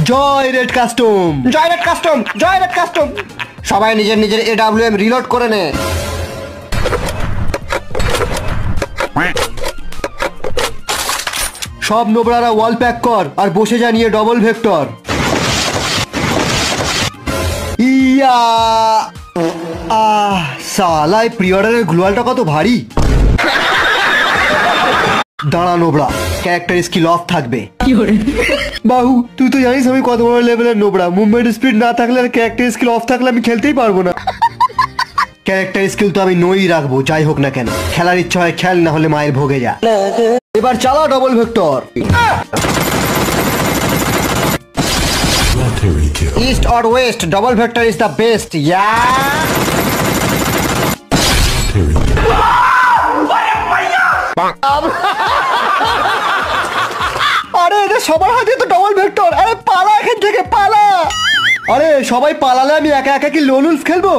জয় red custom, জয় red custom, জয় red custom. সবাই নিজের নিজের AWM রিলোড করে নে। সব নোবরারা ওয়াল প্যাক কর আর বসে যা নিয়ে ডবল ভেক্টর। ইয়া সালা এই প্রি অর্ডারের গ্লোয়ালটা কত ভারী। দাঁড়া নোবরা, ক্যারেক্টার স্কিল অফ থাকবে। বাহু তুই তো জানিস আমি কত বড় লেভেলের নোবরা, মুভমেন্ট স্পিড না থাকলে আর ক্যারেক্টার স্কিল অফ থাকলে আমি খেলতেই পারবো না। ক্যারেক্টার স্কিল তো আমি নই রাখবো যাই হোক না কেন, খেলার ইচ্ছা হয় খেল, না হলে মায়ের ভোগে যা। এবার চালা double vector. East or west, double vector is the best. Yeah আরে এটা সবার হাতে তো ডবল ভেক্টর, আরে পালা এখান থেকে পালা। আরে সবাই পালালে আমি একা একা কি লোন উলফ খেলবো?